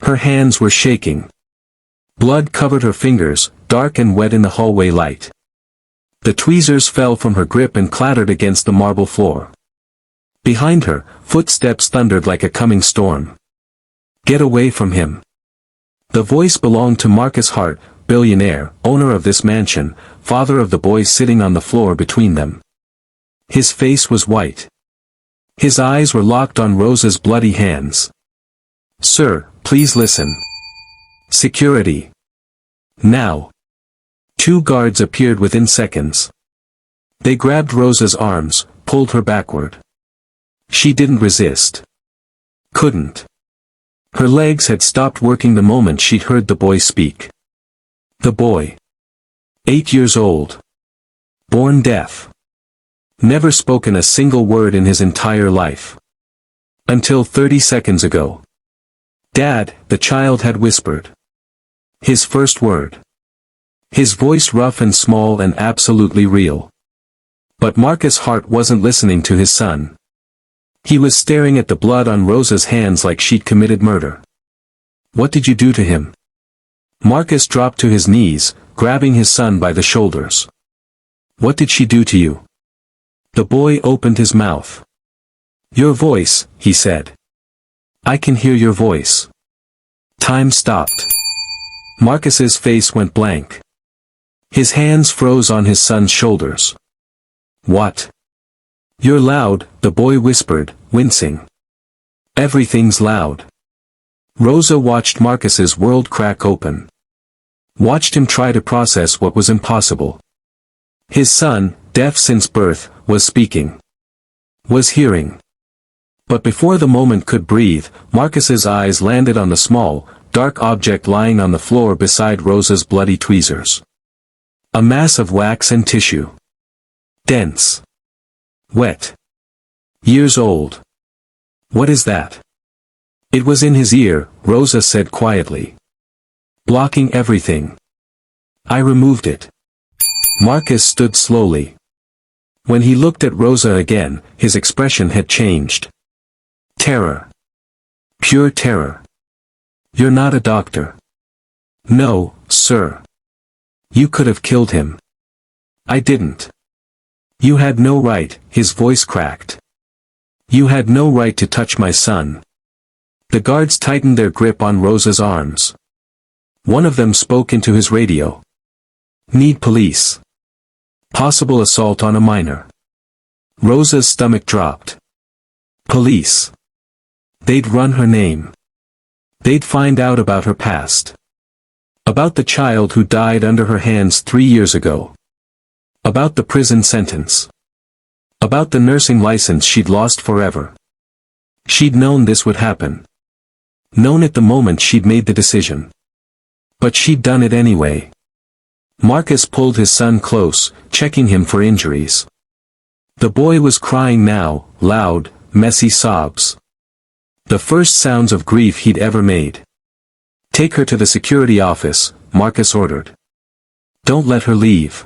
Her hands were shaking. Blood covered her fingers, dark and wet in the hallway light. The tweezers fell from her grip and clattered against the marble floor. Behind her, footsteps thundered like a coming storm. "Get away from him." The voice belonged to Marcus Hart, billionaire, owner of this mansion, father of the boy sitting on the floor between them. His face was white. His eyes were locked on Rosa's bloody hands. "Sir, please listen." "Security. Now." 2 guards appeared within seconds. They grabbed Rosa's arms, pulled her backward. She didn't resist. Couldn't. Her legs had stopped working the moment she'd heard the boy speak. The boy. 8 years old. Born deaf. Never spoken a single word in his entire life. Until 30 seconds ago. "Dad," the child had whispered. His first word. His voice rough and small and absolutely real. But Marcus Hart wasn't listening to his son. He was staring at the blood on Rosa's hands like she'd committed murder. "What did you do to him?" Marcus dropped to his knees, grabbing his son by the shoulders. "What did she do to you?" The boy opened his mouth. "Your voice," he said. "I can hear your voice." Time stopped. Marcus's face went blank. His hands froze on his son's shoulders. "What?" "You're loud," the boy whispered, wincing. "Everything's loud." Rosa watched Marcus's world crack open. Watched him try to process what was impossible. His son, deaf since birth, was speaking. Was hearing. But before the moment could breathe, Marcus's eyes landed on the small, dark object lying on the floor beside Rosa's bloody tweezers. A mass of wax and tissue. Dense. Wet. Years old. "What is that?" "It was in his ear," Rosa said quietly. "Blocking everything. I removed it." Marcus stood slowly. When he looked at Rosa again, his expression had changed. Terror. Pure terror. "You're not a doctor." "No, sir." "You could have killed him." "I didn't." "You had no right," his voice cracked. "You had no right to touch my son." The guards tightened their grip on Rosa's arms. One of them spoke into his radio. "Need police. Possible assault on a minor." Rosa's stomach dropped. Police. They'd run her name. They'd find out about her past. About the child who died under her hands 3 years ago. About the prison sentence. About the nursing license she'd lost forever. She'd known this would happen. Known it the moment she'd made the decision. But she'd done it anyway. Marcus pulled his son close, checking him for injuries. The boy was crying now, loud, messy sobs. The first sounds of grief he'd ever made. "Take her to the security office," Marcus ordered. "Don't let her leave."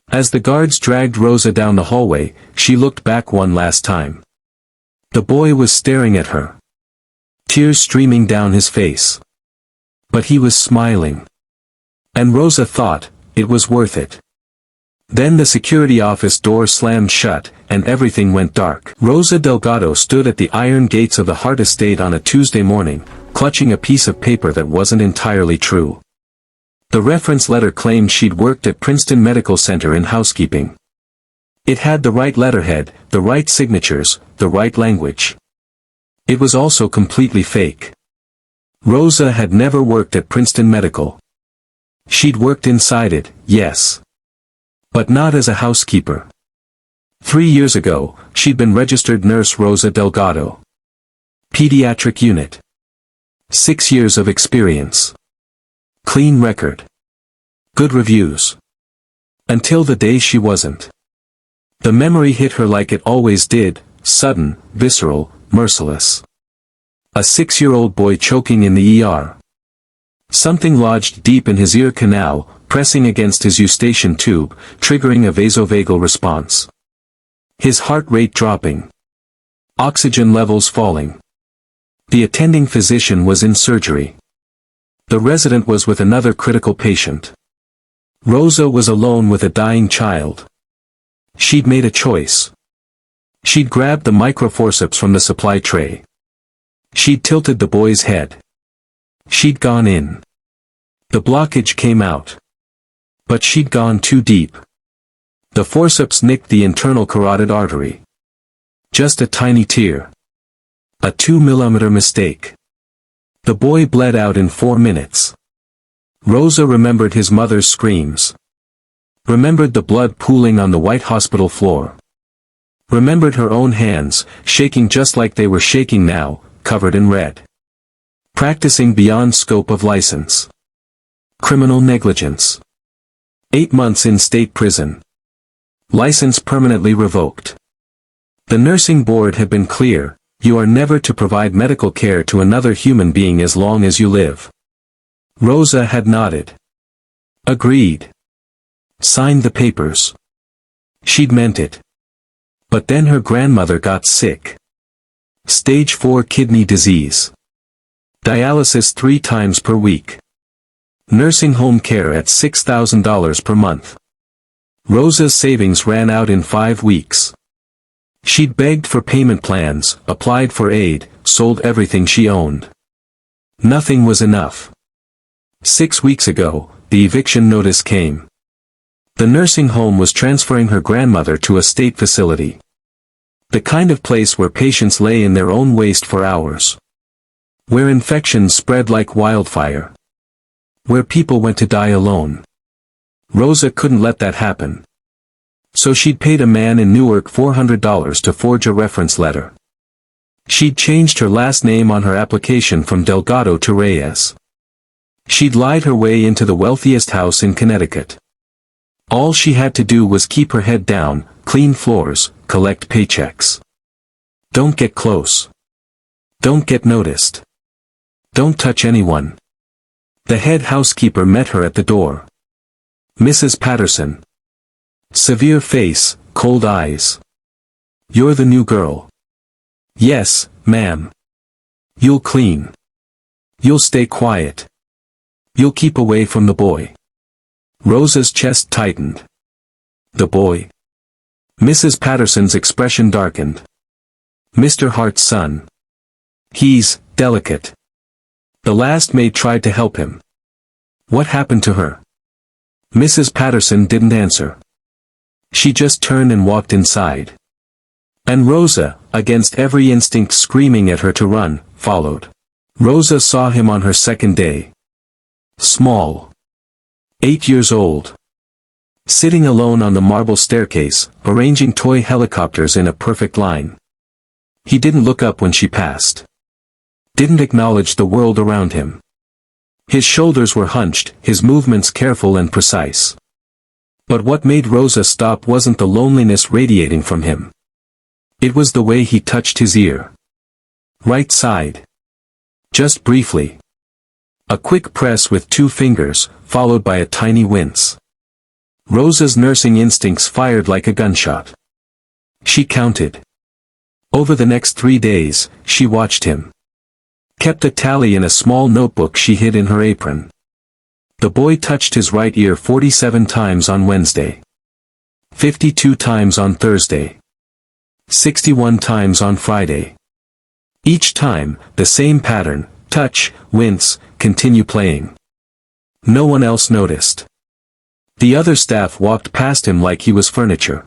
As the guards dragged Rosa down the hallway, she looked back one last time. The boy was staring at her. Tears streaming down his face. But he was smiling. And Rosa thought, it was worth it. Then the security office door slammed shut, and everything went dark. Rosa Delgado stood at the iron gates of the Hart estate on a Tuesday morning, clutching a piece of paper that wasn't entirely true. The reference letter claimed she'd worked at Princeton Medical Center in housekeeping. It had the right letterhead, the right signatures, the right language. It was also completely fake. Rosa had never worked at Princeton Medical. She'd worked inside it, yes. But not as a housekeeper. 3 years ago, she'd been registered nurse Rosa Delgado. Pediatric unit. 6 years of experience. Clean record. Good reviews. Until the day she wasn't. The memory hit her like it always did, sudden, visceral, merciless. A 6-year-old boy choking in the ER. Something lodged deep in his ear canal, pressing against his eustachian tube, triggering a vasovagal response. His heart rate dropping. Oxygen levels falling. The attending physician was in surgery. The resident was with another critical patient. Rosa was alone with a dying child. She'd made a choice. She'd grabbed the microforceps from the supply tray. She'd tilted the boy's head. She'd gone in. The blockage came out. But she'd gone too deep. The forceps nicked the internal carotid artery. Just a tiny tear. A 2-millimeter mistake. The boy bled out in 4 minutes. Rosa remembered his mother's screams. Remembered the blood pooling on the white hospital floor. Remembered her own hands, shaking just like they were shaking now, covered in red. Practicing beyond scope of license. Criminal negligence. 8 months in state prison. License permanently revoked. The nursing board had been clear, you are never to provide medical care to another human being as long as you live. Rosa had nodded. Agreed. Signed the papers. She'd meant it. But then her grandmother got sick. Stage 4 kidney disease. Dialysis 3 times per week. Nursing home care at $6,000 per month. Rosa's savings ran out in 5 weeks. She'd begged for payment plans, applied for aid, sold everything she owned. Nothing was enough. 6 weeks ago, the eviction notice came. The nursing home was transferring her grandmother to a state facility. The kind of place where patients lay in their own waste for hours. Where infections spread like wildfire. Where people went to die alone. Rosa couldn't let that happen. So she'd paid a man in Newark $400 to forge a reference letter. She'd changed her last name on her application from Delgado to Reyes. She'd lied her way into the wealthiest house in Connecticut. All she had to do was keep her head down, clean floors, collect paychecks. Don't get close. Don't get noticed. Don't touch anyone. The head housekeeper met her at the door. Mrs. Patterson. Severe face, cold eyes. You're the new girl. Yes, ma'am. You'll clean. You'll stay quiet. You'll keep away from the boy. Rosa's chest tightened. The boy. Mrs. Patterson's expression darkened. Mr. Hart's son. He's delicate. The last maid tried to help him. What happened to her? Mrs. Patterson didn't answer. She just turned and walked inside. And Rosa, against every instinct screaming at her to run, followed. Rosa saw him on her second day. Small. 8 years old. Sitting alone on the marble staircase, arranging toy helicopters in a perfect line. He didn't look up when she passed. Didn't acknowledge the world around him. His shoulders were hunched, his movements careful and precise. But what made Rosa stop wasn't the loneliness radiating from him. It was the way he touched his ear. Right side. Just briefly. A quick press with 2 fingers, followed by a tiny wince. Rosa's nursing instincts fired like a gunshot. She counted. Over the next 3 days, she watched him. Kept a tally in a small notebook she hid in her apron. The boy touched his right ear 47 times on Wednesday. 52 times on Thursday. 61 times on Friday. Each time, the same pattern, touch, wince, continue playing. No one else noticed. The other staff walked past him like he was furniture.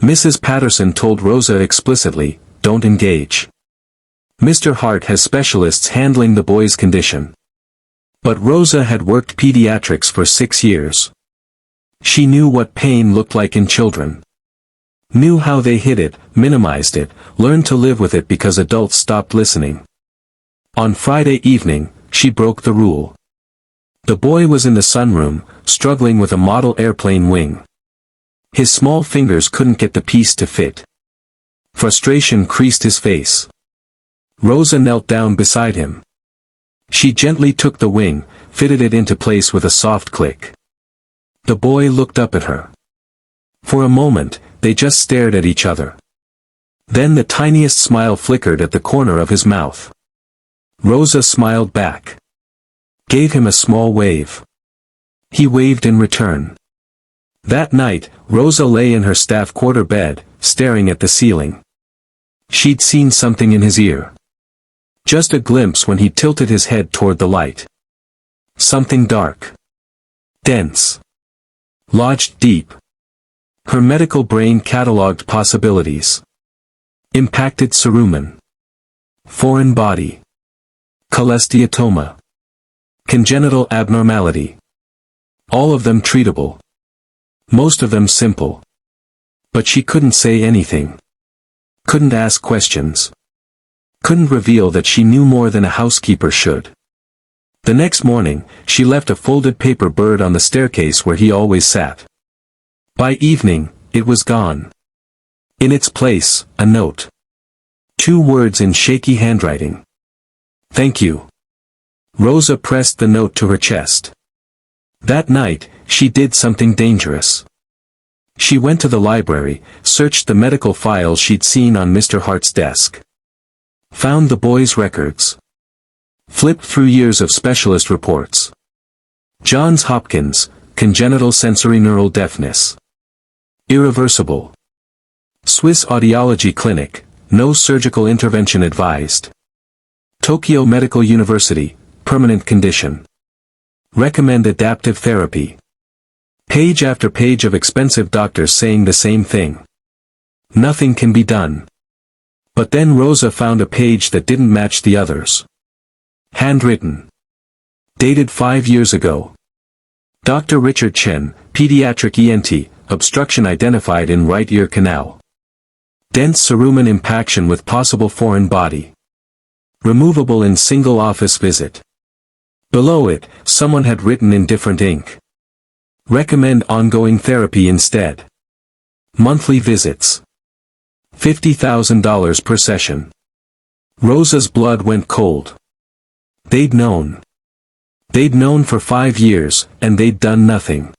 Mrs. Patterson told Rosa explicitly, don't engage. Mr. Hart has specialists handling the boy's condition. But Rosa had worked pediatrics for 6 years. She knew what pain looked like in children. Knew how they hid it, minimized it, learned to live with it because adults stopped listening. On Friday evening, she broke the rule. The boy was in the sunroom, struggling with a model airplane wing. His small fingers couldn't get the piece to fit. Frustration creased his face. Rosa knelt down beside him. She gently took the wing, fitted it into place with a soft click. The boy looked up at her. For a moment, they just stared at each other. Then the tiniest smile flickered at the corner of his mouth. Rosa smiled back. Gave him a small wave. He waved in return. That night, Rosa lay in her staff quarter bed, staring at the ceiling. She'd seen something in his ear. Just a glimpse when he tilted his head toward the light. Something dark. Dense. Lodged deep. Her medical brain catalogued possibilities. Impacted cerumen. Foreign body. Cholesteatoma. Congenital abnormality. All of them treatable. Most of them simple. But she couldn't say anything. Couldn't ask questions. Couldn't reveal that she knew more than a housekeeper should. The next morning, she left a folded paper bird on the staircase where he always sat. By evening, it was gone. In its place, a note. 2 words in shaky handwriting. Thank you. Rosa pressed the note to her chest. That night, she did something dangerous. She went to the library, searched the medical files she'd seen on Mr. Hart's desk. Found the boy's records. Flipped through years of specialist reports. Johns Hopkins, congenital sensorineural deafness. Irreversible. Swiss audiology clinic, no surgical intervention advised. Tokyo Medical University, permanent condition. Recommend adaptive therapy. Page after page of expensive doctors saying the same thing. Nothing can be done. But then Rosa found a page that didn't match the others. Handwritten. Dated 5 years ago. Dr. Richard Chen, pediatric ENT, obstruction identified in right ear canal. Dense cerumen impaction with possible foreign body. Removable in single office visit. Below it, someone had written in different ink. Recommend ongoing therapy instead. Monthly visits. $50,000 per session. Rosa's blood went cold. They'd known. They'd known for 5 years, and they'd done nothing.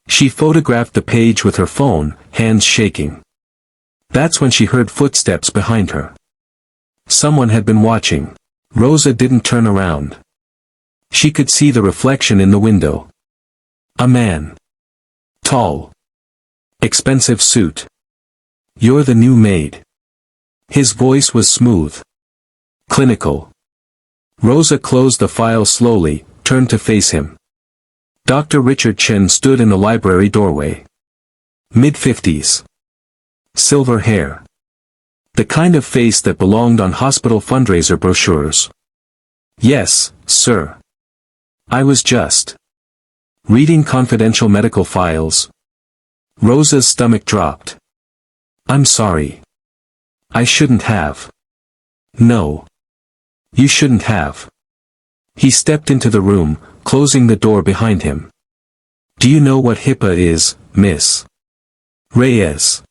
She photographed the page with her phone, hands shaking. That's when she heard footsteps behind her. Someone had been watching. Rosa didn't turn around. She could see the reflection in the window. A man. Tall. Expensive suit. You're the new maid. His voice was smooth. Clinical. Rosa closed the file slowly, turned to face him. Dr. Richard Chen stood in the library doorway. Mid-50s. Silver hair. The kind of face that belonged on hospital fundraiser brochures. Yes, sir. I was just reading confidential medical files. Rosa's stomach dropped. I'm sorry. I shouldn't have. No. You shouldn't have. He stepped into the room, closing the door behind him. Do you know what HIPAA is, Miss Reyes?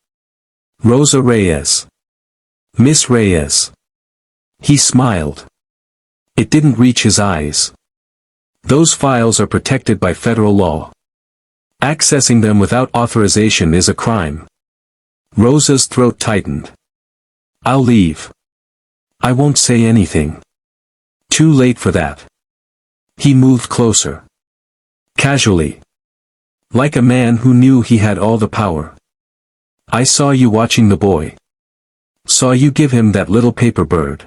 Rosa Reyes. Miss Reyes. He smiled. It didn't reach his eyes. Those files are protected by federal law. Accessing them without authorization is a crime. Rosa's throat tightened. I'll leave. I won't say anything. Too late for that. He moved closer. Casually. Like a man who knew he had all the power. I saw you watching the boy. Saw you give him that little paper bird.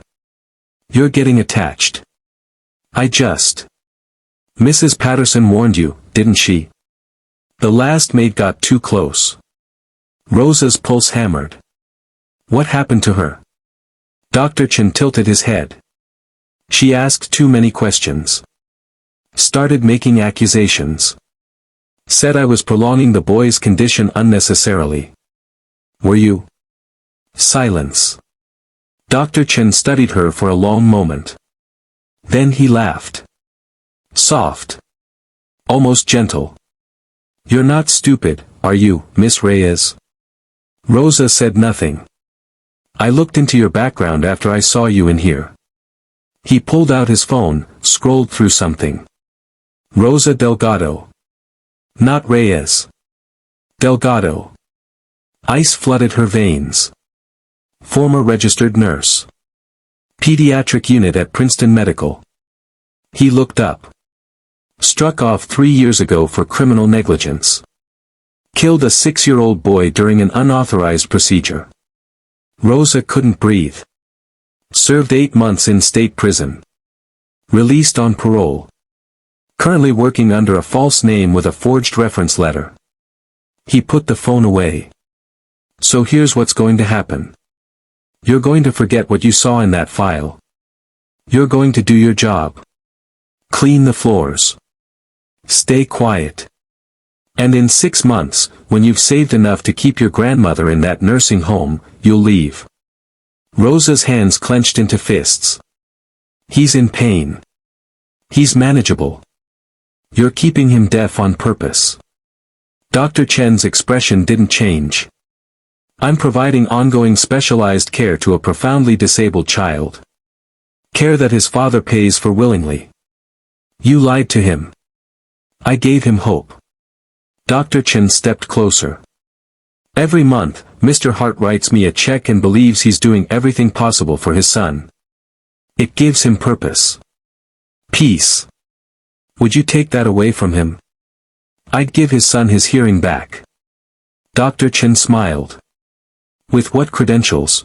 You're getting attached. I just. Mrs. Patterson warned you, didn't she? The last maid got too close. Rosa's pulse hammered. What happened to her? Dr. Chen tilted his head. She asked too many questions. Started making accusations. Said I was prolonging the boy's condition unnecessarily. Were you? Silence. Dr. Chen studied her for a long moment. Then he laughed. Soft. Almost gentle. You're not stupid, are you, Miss Reyes? Rosa said nothing. I looked into your background after I saw you in here. He pulled out his phone, scrolled through something. Rosa Delgado. Not Reyes. Delgado. Ice flooded her veins. Former registered nurse. Pediatric unit at Princeton Medical. He looked up. Struck off 3 years ago for criminal negligence. Killed a 6-year-old boy during an unauthorized procedure. Rosa couldn't breathe. Served 8 months in state prison. Released on parole. Currently working under a false name with a forged reference letter. He put the phone away. So here's what's going to happen. You're going to forget what you saw in that file. You're going to do your job. Clean the floors. Stay quiet. And in 6 months, when you've saved enough to keep your grandmother in that nursing home, you'll leave. Rosa's hands clenched into fists. He's in pain. He's manageable. You're keeping him deaf on purpose. Dr. Chen's expression didn't change. I'm providing ongoing specialized care to a profoundly disabled child. Care that his father pays for willingly. You lied to him. I gave him hope. Dr. Chen stepped closer. Every month, Mr. Hart writes me a check and believes he's doing everything possible for his son. It gives him purpose. Peace. Would you take that away from him? I'd give his son his hearing back. Dr. Chen smiled. With what credentials?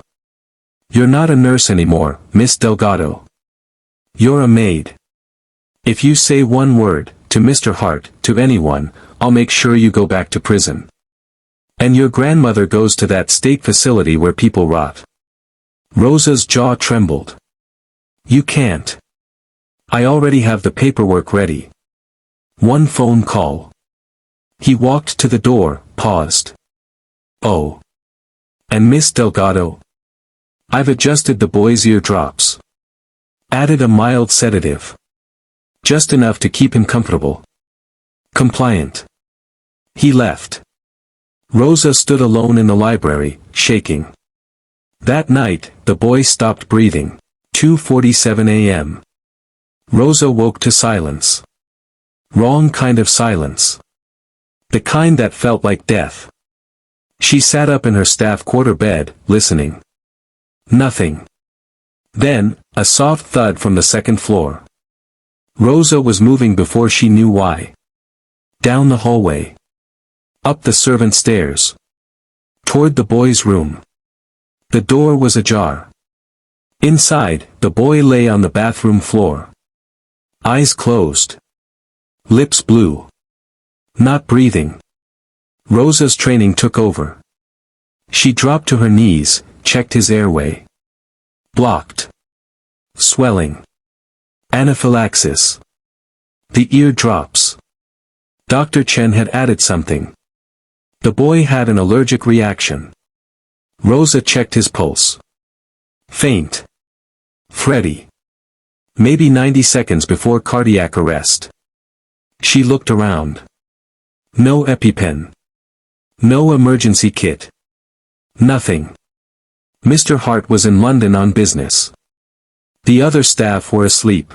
You're not a nurse anymore, Miss Delgado. You're a maid. If you say one word, to Mr. Hart, to anyone, I'll make sure you go back to prison. And your grandmother goes to that state facility where people rot. Rosa's jaw trembled. You can't. I already have the paperwork ready. One phone call. He walked to the door, paused. Oh. And Miss Delgado? I've adjusted the boy's eardrops. Added a mild sedative. Just enough to keep him comfortable. Compliant. He left. Rosa stood alone in the library, shaking. That night, the boy stopped breathing. 2:47 a.m. Rosa woke to silence. Wrong kind of silence. The kind that felt like death. She sat up in her staff quarter bed, listening. Nothing. Then, a soft thud from the second floor. Rosa was moving before she knew why. Down the hallway. Up the servant stairs. Toward the boy's room. The door was ajar. Inside, the boy lay on the bathroom floor. Eyes closed. Lips blue. Not breathing. Rosa's training took over. She dropped to her knees, checked his airway. Blocked. Swelling. Anaphylaxis. The ear drops. Dr. Chen had added something. The boy had an allergic reaction. Rosa checked his pulse. Faint. Freddy. Maybe 90 seconds before cardiac arrest. She looked around. No EpiPen. No emergency kit. Nothing. Mr. Hart was in London on business. The other staff were asleep.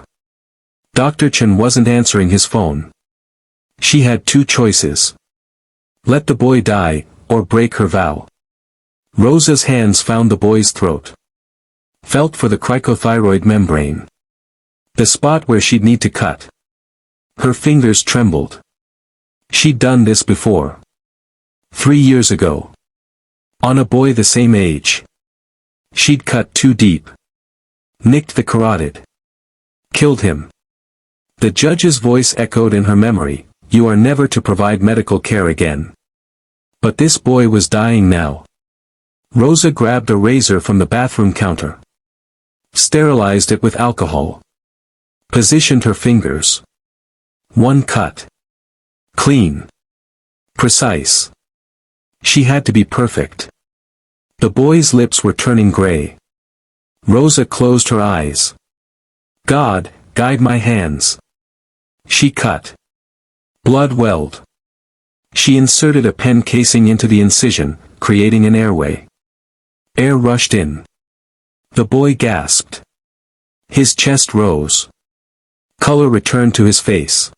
Dr. Chen wasn't answering his phone. She had 2 choices. Let the boy die, or break her vow. Rosa's hands found the boy's throat. Felt for the cricothyroid membrane. The spot where she'd need to cut. Her fingers trembled. She'd done this before. 3 years ago. On a boy the same age. She'd cut too deep. Nicked the carotid. Killed him. The judge's voice echoed in her memory, you are never to provide medical care again. But this boy was dying now. Rosa grabbed a razor from the bathroom counter. Sterilized it with alcohol. Positioned her fingers. One cut. Clean. Precise. She had to be perfect. The boy's lips were turning gray. Rosa closed her eyes. God, guide my hands. She cut. Blood welled. She inserted a pen casing into the incision, creating an airway. Air rushed in. The boy gasped. His chest rose. Color returned to his face.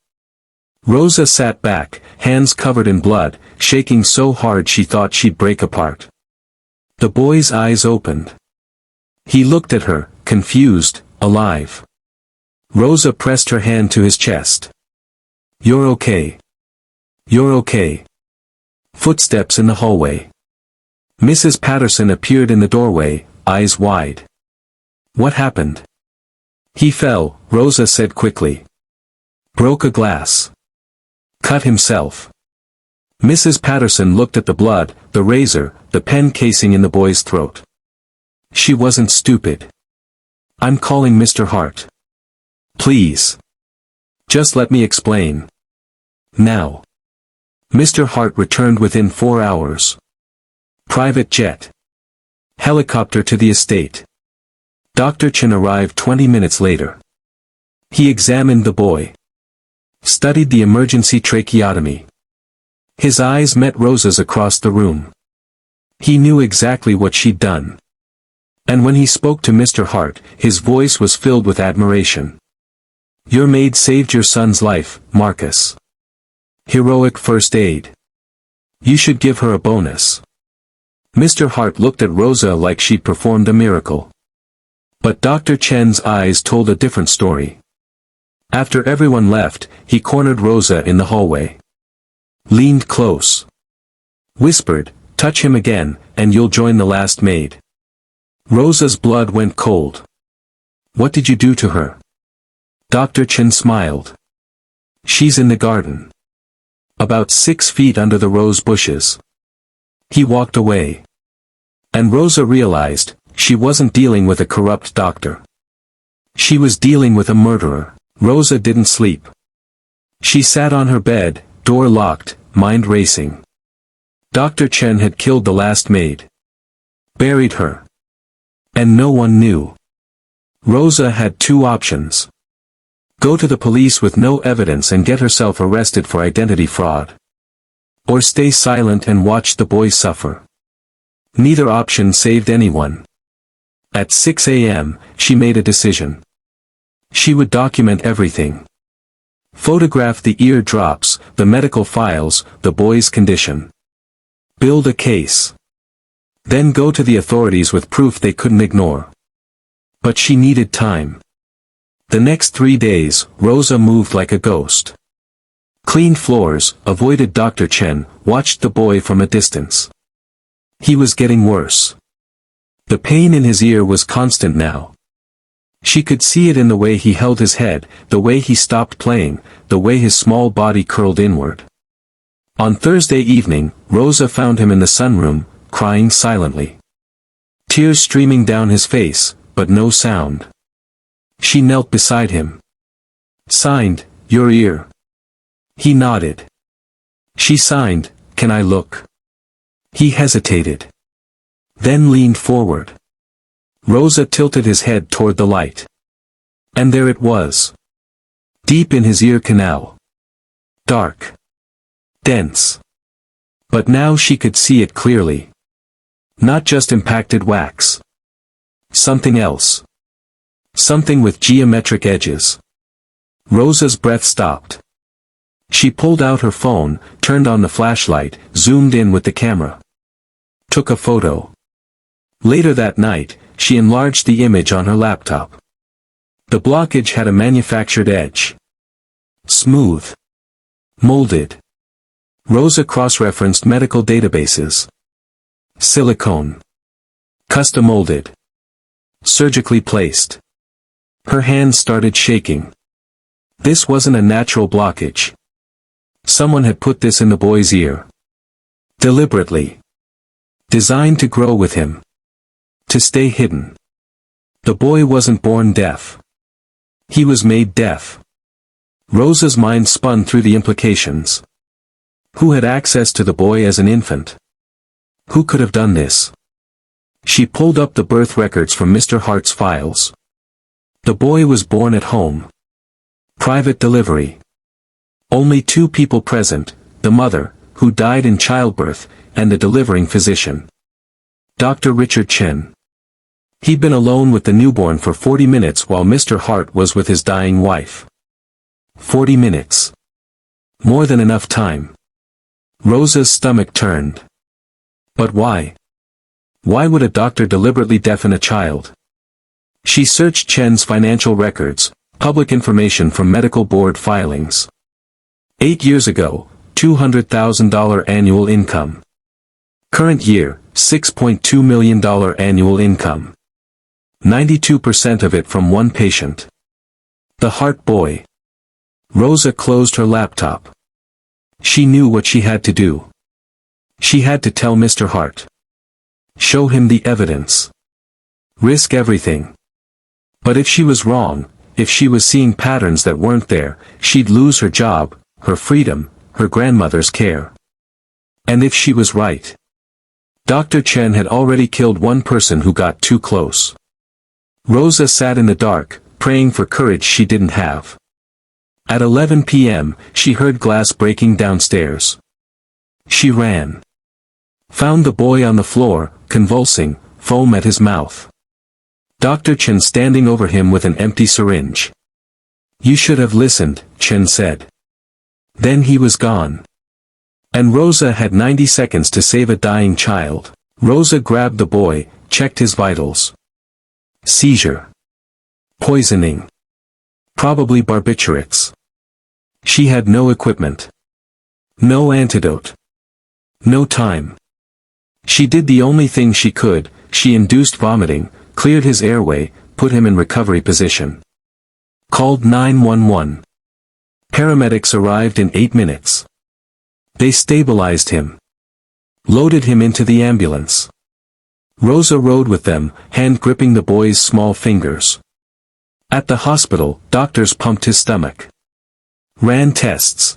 Rosa sat back, hands covered in blood, shaking so hard she thought she'd break apart. The boy's eyes opened. He looked at her, confused, alive. Rosa pressed her hand to his chest. "You're okay. You're okay." Footsteps in the hallway. Mrs. Patterson appeared in the doorway, eyes wide. "What happened?" "He fell," Rosa said quickly. "Broke a glass. Cut himself." Mrs. Patterson looked at the blood, the razor, the pen casing in the boy's throat. She wasn't stupid. "I'm calling Mr. Hart. Please. Just let me explain. Now." Mr. Hart returned within 4 hours. Private jet. Helicopter to the estate. Dr. Chen arrived 20 minutes later. He examined the boy. Studied the emergency tracheotomy. His eyes met Rosa's across the room. He knew exactly what she'd done. And when he spoke to Mr. Hart, his voice was filled with admiration. "Your maid saved your son's life, Marcus. Heroic first aid. You should give her a bonus." Mr. Hart looked at Rosa like she'd performed a miracle. But Dr. Chen's eyes told a different story. After everyone left, he cornered Rosa in the hallway. Leaned close. Whispered, "Touch him again, and you'll join the last maid." Rosa's blood went cold. "What did you do to her?" Dr. Chen smiled. "She's in the garden. About 6 feet under the rose bushes." He walked away. And Rosa realized, she wasn't dealing with a corrupt doctor. She was dealing with a murderer. Rosa didn't sleep. She sat on her bed, door locked, mind racing. Dr. Chen had killed the last maid. Buried her. And no one knew. Rosa had 2 options. Go to the police with no evidence and get herself arrested for identity fraud. Or stay silent and watch the boy suffer. Neither option saved anyone. At 6 a.m., she made a decision. She would document everything. Photograph the ear drops, the medical files, the boy's condition. Build a case. Then go to the authorities with proof they couldn't ignore. But she needed time. The next 3 days, Rosa moved like a ghost. Cleaned floors, avoided Dr. Chen, watched the boy from a distance. He was getting worse. The pain in his ear was constant now. She could see it in the way he held his head, the way he stopped playing, the way his small body curled inward. On Thursday evening, Rosa found him in the sunroom, crying silently. Tears streaming down his face, but no sound. She knelt beside him. Signed, "Your ear." He nodded. She signed, "Can I look?" He hesitated. Then leaned forward. Rosa tilted his head toward the light. And there it was. Deep in his ear canal. Dark. Dense. But now she could see it clearly. Not just impacted wax. Something else. Something with geometric edges. Rosa's breath stopped. She pulled out her phone, turned on the flashlight, zoomed in with the camera. Took a photo. Later that night, she enlarged the image on her laptop. The blockage had a manufactured edge. Smooth. Molded. Rosa cross-referenced medical databases. Silicone. Custom molded. Surgically placed. Her hands started shaking. This wasn't a natural blockage. Someone had put this in the boy's ear. Deliberately. Designed to grow with him. To stay hidden. The boy wasn't born deaf. He was made deaf. Rosa's mind spun through the implications. Who had access to the boy as an infant? Who could have done this? She pulled up the birth records from Mr. Hart's files. The boy was born at home. Private delivery. Only 2 people present, the mother, who died in childbirth, and the delivering physician. Dr. Richard Chen. He'd been alone with the newborn for 40 minutes while Mr. Hart was with his dying wife. 40 minutes. More than enough time. Rosa's stomach turned. But why? Why would a doctor deliberately deafen a child? She searched Chen's financial records, public information from medical board filings. 8 years ago, $200,000 annual income. Current year, $6.2 million annual income. 92% of it from one patient. The Hart boy. Rosa closed her laptop. She knew what she had to do. She had to tell Mr. Hart. Show him the evidence. Risk everything. But if she was wrong, if she was seeing patterns that weren't there, she'd lose her job, her freedom, her grandmother's care. And if she was right, Dr. Chen had already killed one person who got too close. Rosa sat in the dark, praying for courage she didn't have. At 11 p.m., she heard glass breaking downstairs. She ran. Found the boy on the floor, convulsing, foam at his mouth. Dr. Chen standing over him with an empty syringe. "You should have listened," Chen said. Then he was gone. And Rosa had 90 seconds to save a dying child. Rosa grabbed the boy, checked his vitals. Seizure. Poisoning. Probably barbiturates. She had no equipment. No antidote. No time. She did the only thing she could. She induced vomiting, cleared his airway, put him in recovery position. Called 911. Paramedics arrived in 8 minutes. They stabilized him. Loaded him into the ambulance. Rosa rode with them, hand gripping the boy's small fingers. At the hospital, doctors pumped his stomach. Ran tests.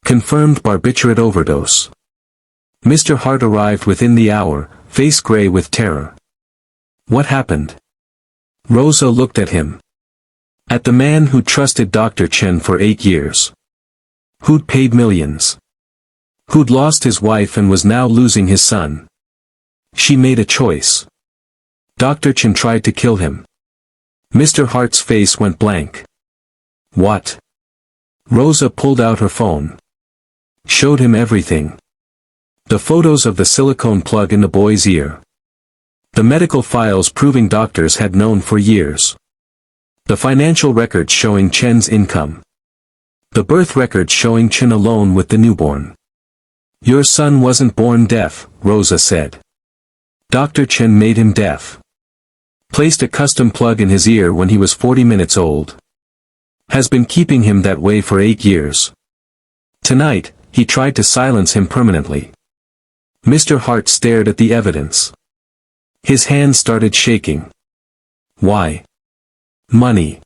Confirmed barbiturate overdose. Mr. Hart arrived within the hour, face gray with terror. What happened? Rosa looked at him. At the man who trusted Dr. Chen for 8 years. Who'd paid millions. Who'd lost his wife and was now losing his son. She made a choice. Dr. Chen tried to kill him. Mr. Hart's face went blank. What? Rosa pulled out her phone. Showed him everything. The photos of the silicone plug in the boy's ear. The medical files proving doctors had known for years. The financial records showing Chen's income. The birth records showing Chen alone with the newborn. Your son wasn't born deaf, Rosa said. Dr. Chen made him deaf. Placed a custom plug in his ear when he was 40 minutes old. Has been keeping him that way for 8 years. Tonight, he tried to silence him permanently. Mr. Hart stared at the evidence. His hands started shaking. Why? Money.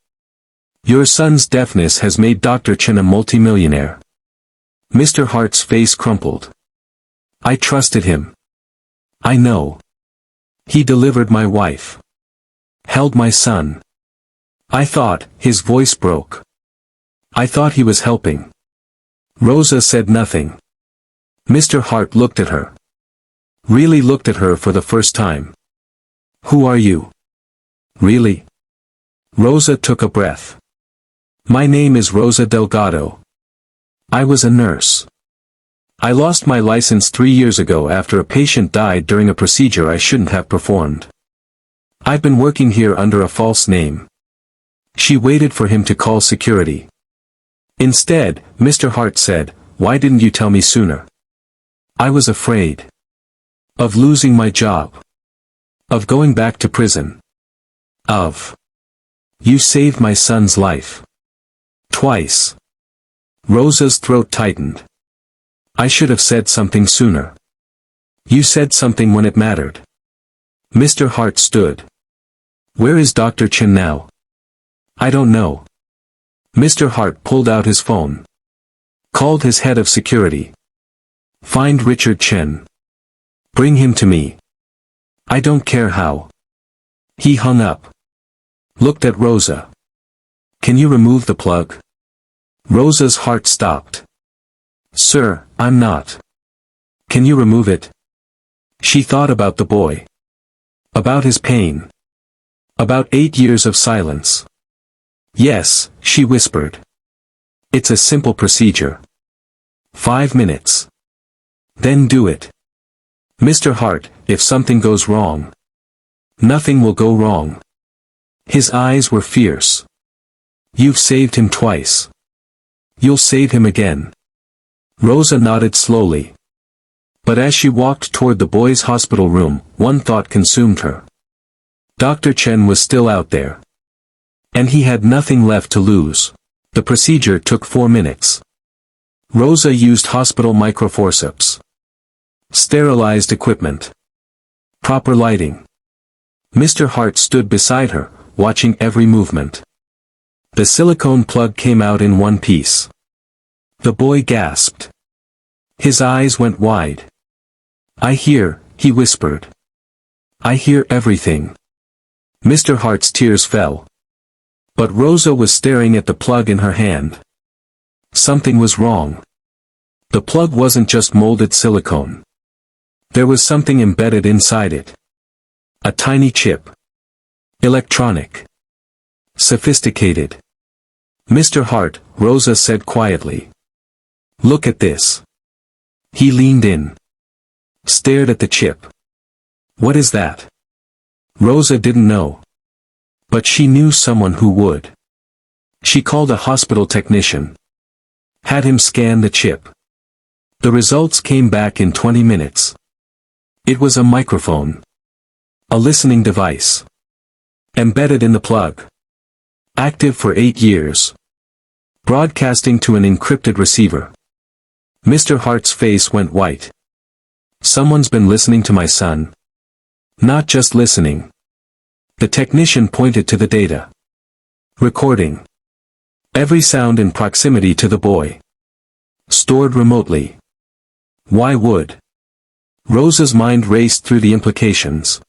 Your son's deafness has made Dr. Chen a multimillionaire. Mr. Hart's face crumpled. I trusted him. I know. He delivered my wife. Held my son. I thought, his voice broke. I thought he was helping. Rosa said nothing. Mr. Hart looked at her. Really looked at her for the first time. Who are you? Really? Rosa took a breath. My name is Rosa Delgado. I was a nurse. I lost my license 3 years ago after a patient died during a procedure I shouldn't have performed. I've been working here under a false name. She waited for him to call security. Instead, Mr. Hart said, why didn't you tell me sooner? I was afraid. Of losing my job. Of going back to prison. Of. You saved my son's life. Twice. Rosa's throat tightened. I should have said something sooner. You said something when it mattered. Mr. Hart stood. Where is Dr. Chen now? I don't know. Mr. Hart pulled out his phone. Called his head of security. Find Richard Chen. Bring him to me. I don't care how. He hung up. Looked at Rosa. Can you remove the plug? Rosa's heart stopped. Sir, I'm not. Can you remove it? She thought about the boy. About his pain. About 8 years of silence. Yes, she whispered. It's a simple procedure. 5 minutes. Then do it. Mr. Hart, if something goes wrong. Nothing will go wrong. His eyes were fierce. You've saved him twice. You'll save him again. Rosa nodded slowly. But as she walked toward the boys' hospital room, one thought consumed her. Dr. Chen was still out there. And he had nothing left to lose. The procedure took 4 minutes. Rosa used hospital microforceps. Sterilized equipment. Proper lighting. Mr. Hart stood beside her, watching every movement. The silicone plug came out in one piece. The boy gasped. His eyes went wide. I hear, he whispered. I hear everything. Mr. Hart's tears fell. But Rosa was staring at the plug in her hand. Something was wrong. The plug wasn't just molded silicone. There was something embedded inside it. A tiny chip. Electronic. Sophisticated. Mr. Hart, Rosa said quietly. Look at this. He leaned in. Stared at the chip. What is that? Rosa didn't know. But she knew someone who would. She called a hospital technician. Had him scan the chip. The results came back in 20 minutes. It was a microphone. A listening device. Embedded in the plug. Active for 8 years. Broadcasting to an encrypted receiver. Mr. Hart's face went white. Someone's been listening to my son. Not just listening. The technician pointed to the data. Recording. Every sound in proximity to the boy. Stored remotely. Why would? Rosa's mind raced through the implications.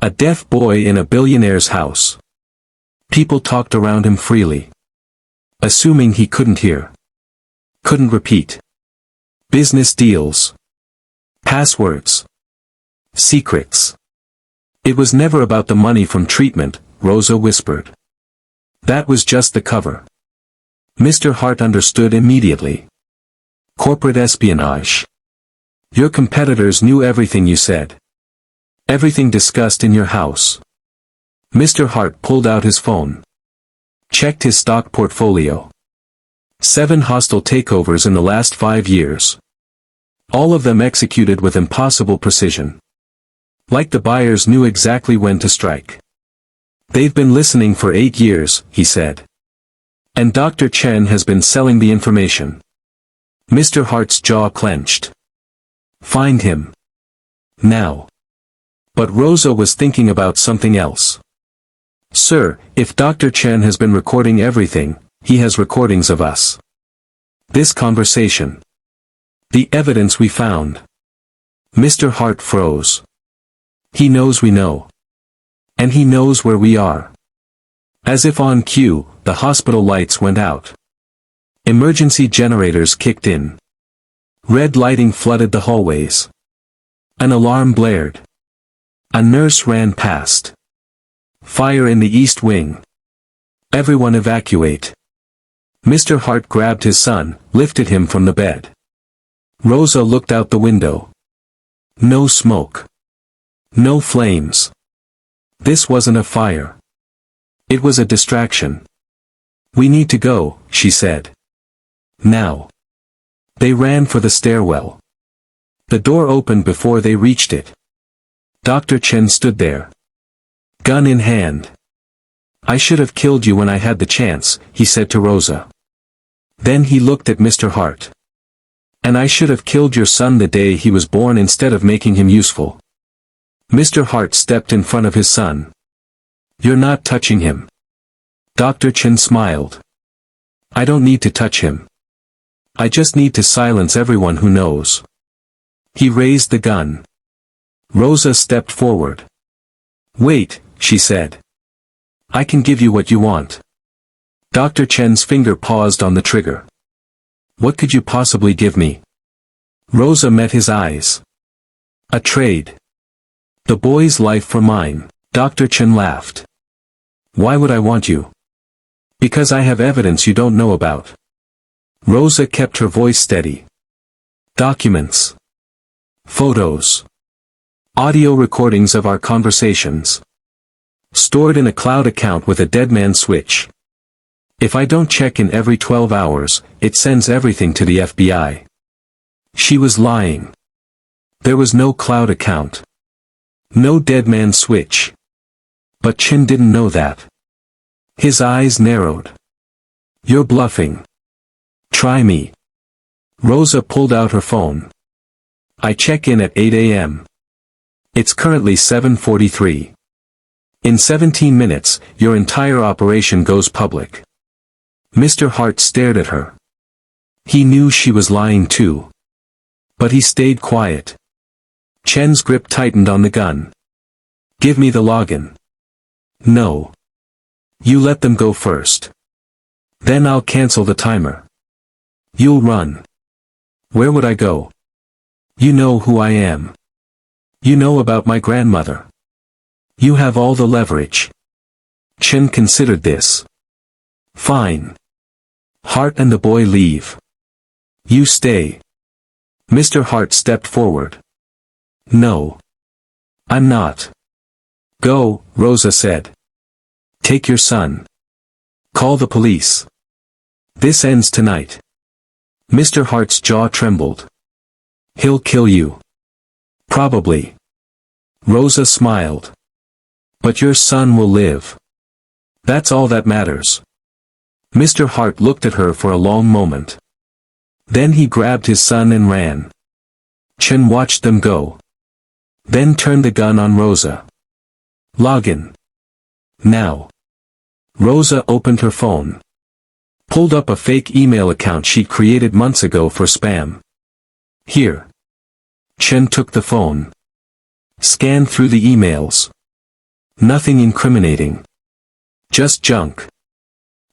A deaf boy in a billionaire's house. People talked around him freely. Assuming he couldn't hear. Couldn't repeat. Business deals. Passwords. Secrets. It was never about the money from treatment, Rosa whispered. That was just the cover. Mr. Hart understood immediately. Corporate espionage. Your competitors knew everything you said. Everything discussed in your house. Mr. Hart pulled out his phone. Checked his stock portfolio. 7 hostile takeovers in the last 5 years. All of them executed with impossible precision. Like the buyers knew exactly when to strike. They've been listening for 8 years, he said. And Dr. Chen has been selling the information. Mr. Hart's jaw clenched. Find him. Now. But Rosa was thinking about something else. Sir, if Dr. Chen has been recording everything, he has recordings of us. This conversation. The evidence we found. Mr. Hart froze. He knows we know. And he knows where we are. As if on cue, the hospital lights went out. Emergency generators kicked in. Red lighting flooded the hallways. An alarm blared. A nurse ran past. Fire in the east wing. Everyone evacuate. Mr. Hart grabbed his son, lifted him from the bed. Rosa looked out the window. No smoke. No flames. This wasn't a fire. It was a distraction. We need to go, she said. Now. They ran for the stairwell. The door opened before they reached it. Dr. Chen stood there. Gun in hand. I should have killed you when I had the chance, he said to Rosa. Then he looked at Mr. Hart. And I should have killed your son the day he was born instead of making him useful. Mr. Hart stepped in front of his son. You're not touching him. Dr. Chen smiled. I don't need to touch him. I just need to silence everyone who knows. He raised the gun. Rosa stepped forward. Wait, she said. I can give you what you want. Dr. Chen's finger paused on the trigger. What could you possibly give me? Rosa met his eyes. A trade. The boy's life for mine. Dr. Chen laughed. Why would I want you? Because I have evidence you don't know about. Rosa kept her voice steady. Documents. Photos. Audio recordings of our conversations. Stored in a cloud account with a deadman switch. If I don't check in every 12 hours, it sends everything to the FBI. She was lying. There was no cloud account. No deadman switch. But Chin didn't know that. His eyes narrowed. You're bluffing. Try me. Rosa pulled out her phone. I check in at 8 a.m. It's currently 7:43. In 17 minutes, your entire operation goes public. Mr. Hart stared at her. He knew she was lying too. But he stayed quiet. Chen's grip tightened on the gun. Give me the login. No. You let them go first. Then I'll cancel the timer. You'll run. Where would I go? You know who I am. You know about my grandmother. You have all the leverage. Chen considered this. Fine. Hart and the boy leave. You stay. Mr. Hart stepped forward. No. I'm not. Go, Rosa said. Take your son. Call the police. This ends tonight. Mr. Hart's jaw trembled. He'll kill you. Probably. Rosa smiled. But your son will live. That's all that matters. Mr. Hart looked at her for a long moment. Then he grabbed his son and ran. Chen watched them go. Then turned the gun on Rosa. Login. Now. Rosa opened her phone. Pulled up a fake email account she'd created months ago for spam. Here. Chen took the phone. Scanned through the emails. Nothing incriminating. Just junk.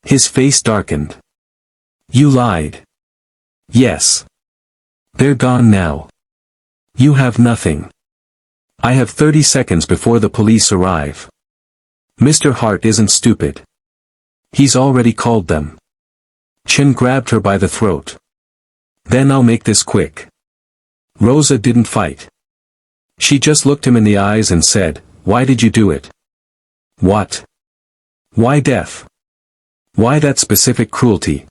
His face darkened. You lied. Yes. They're gone now. You have nothing. I have 30 seconds before the police arrive. Mr. Hart isn't stupid. He's already called them. Chen grabbed her by the throat. Then I'll make this quick. Rosa didn't fight. She just looked him in the eyes and said, why did you do it? What? Why death? Why that specific cruelty?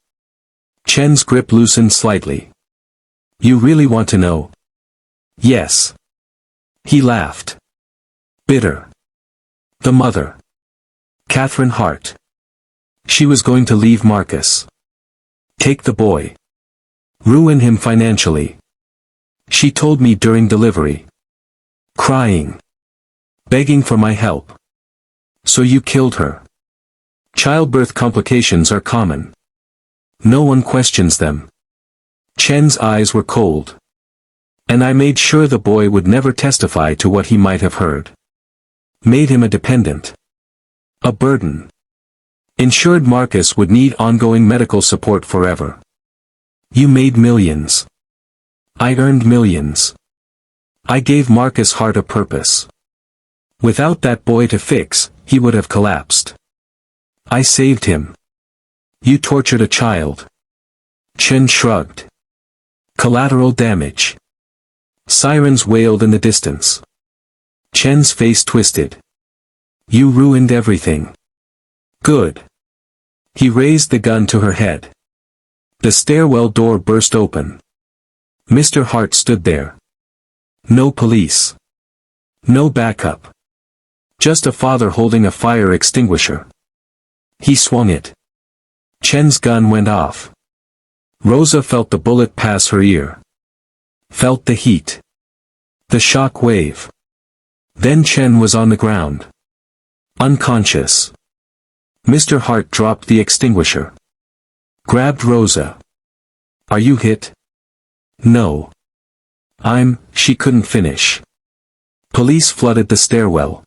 Chen's grip loosened slightly. You really want to know? Yes. He laughed. Bitter. The mother. Catherine Hart. She was going to leave Marcus. Take the boy. Ruin him financially. She told me during delivery. Crying. Begging for my help. So you killed her. Childbirth complications are common. No one questions them. Chen's eyes were cold. And I made sure the boy would never testify to what he might have heard. Made him a dependent. A burden. Ensured Marcus would need ongoing medical support forever. You made millions. I earned millions. I gave Marcus Hart a purpose. Without that boy to fix, he would have collapsed. I saved him. You tortured a child. Chen shrugged. Collateral damage. Sirens wailed in the distance. Chen's face twisted. You ruined everything. Good. He raised the gun to her head. The stairwell door burst open. Mr. Hart stood there. No police. No backup. Just a father holding a fire extinguisher. He swung it. Chen's gun went off. Rosa felt the bullet pass her ear. Felt the heat. The shock wave. Then Chen was on the ground. Unconscious. Mr. Hart dropped the extinguisher. Grabbed Rosa. Are you hit? No. She couldn't finish. Police flooded the stairwell.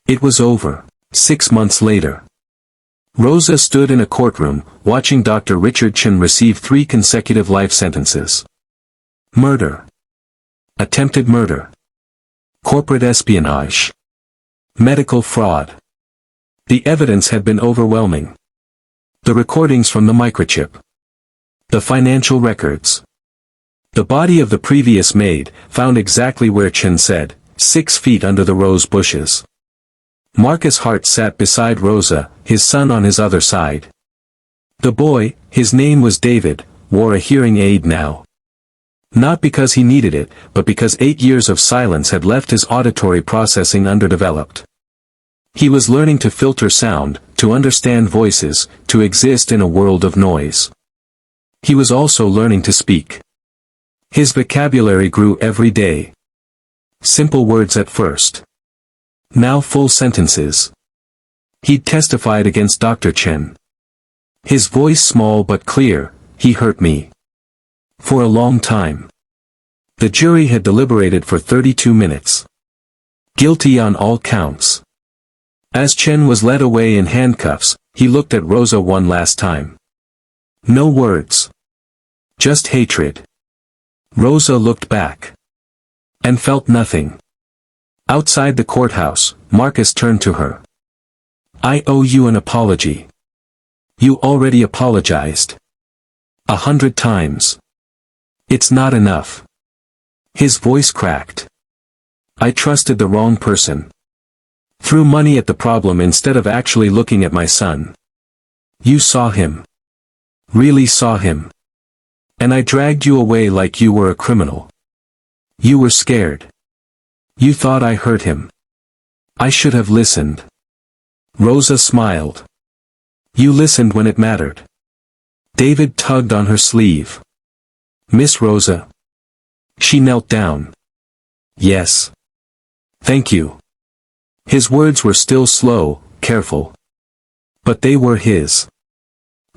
It was over. 6 months later. Rosa stood in a courtroom, watching Dr. Richard Chen receive 3 consecutive life sentences. Murder. Attempted murder. Corporate espionage. Medical fraud. The evidence had been overwhelming. The recordings from the microchip. The financial records. The body of the previous maid, found exactly where Chen said, 6 feet under the rose bushes. Marcus Hart sat beside Rosa, his son on his other side. The boy, his name was David, wore a hearing aid now. Not because he needed it, but because 8 years of silence had left his auditory processing underdeveloped. He was learning to filter sound, to understand voices, to exist in a world of noise. He was also learning to speak. His vocabulary grew every day. Simple words at first. Now full sentences. He'd testified against Dr. Chen. His voice small but clear, "He hurt me." For a long time. The jury had deliberated for 32 minutes. Guilty on all counts. As Chen was led away in handcuffs, he looked at Rosa one last time. No words. Just hatred. Rosa looked back. And felt nothing. Outside the courthouse, Marcus turned to her. "I owe you an apology." "You already apologized. 100 times. It's not enough." His voice cracked. "I trusted the wrong person. Threw money at the problem instead of actually looking at my son. You saw him. Really saw him. And I dragged you away like you were a criminal. You were scared. You thought I hurt him. I should have listened." Rosa smiled. "You listened when it mattered." David tugged on her sleeve. "Miss Rosa." She knelt down. "Yes. Thank you." His words were still slow, careful. But they were his.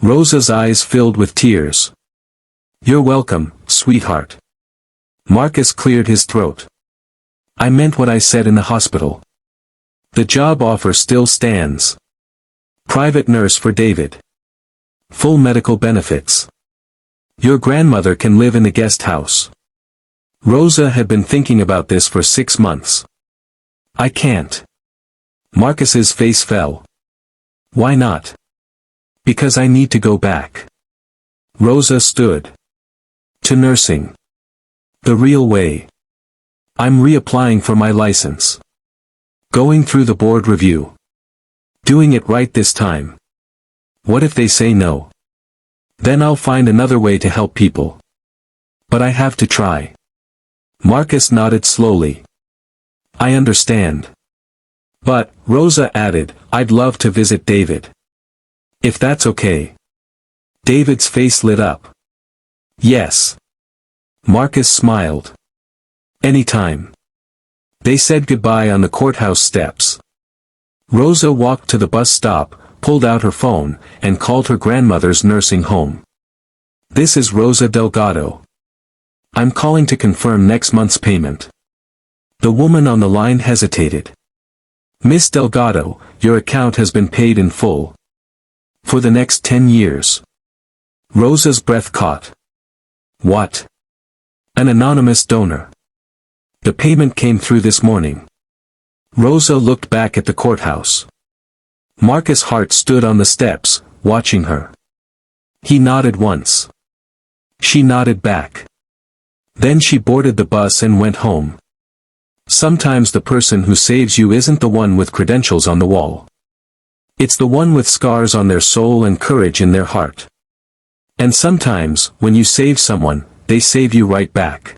Rosa's eyes filled with tears. "You're welcome, sweetheart." Marcus cleared his throat. "I meant what I said in the hospital. The job offer still stands. Private nurse for David. Full medical benefits. Your grandmother can live in the guest house." Rosa had been thinking about this for 6 months. "I can't." Marcus's face fell. "Why not?" "Because I need to go back." Rosa stood. "To nursing. The real way. I'm reapplying for my license. Going through the board review. Doing it right this time. What if they say no? Then I'll find another way to help people. But I have to try." Marcus nodded slowly. "I understand. But," Rosa added, "I'd love to visit David. If that's okay." David's face lit up. "Yes." Marcus smiled. "Anytime." They said goodbye on the courthouse steps. Rosa walked to the bus stop, pulled out her phone, and called her grandmother's nursing home. "This is Rosa Delgado. I'm calling to confirm next month's payment." The woman on the line hesitated. "Miss Delgado, your account has been paid in full. For the next 10 years. Rosa's breath caught. "What?" "An anonymous donor. The payment came through this morning." Rosa looked back at the courthouse. Marcus Hart stood on the steps, watching her. He nodded once. She nodded back. Then she boarded the bus and went home. Sometimes the person who saves you isn't the one with credentials on the wall. It's the one with scars on their soul and courage in their heart. And sometimes, when you save someone, they save you right back.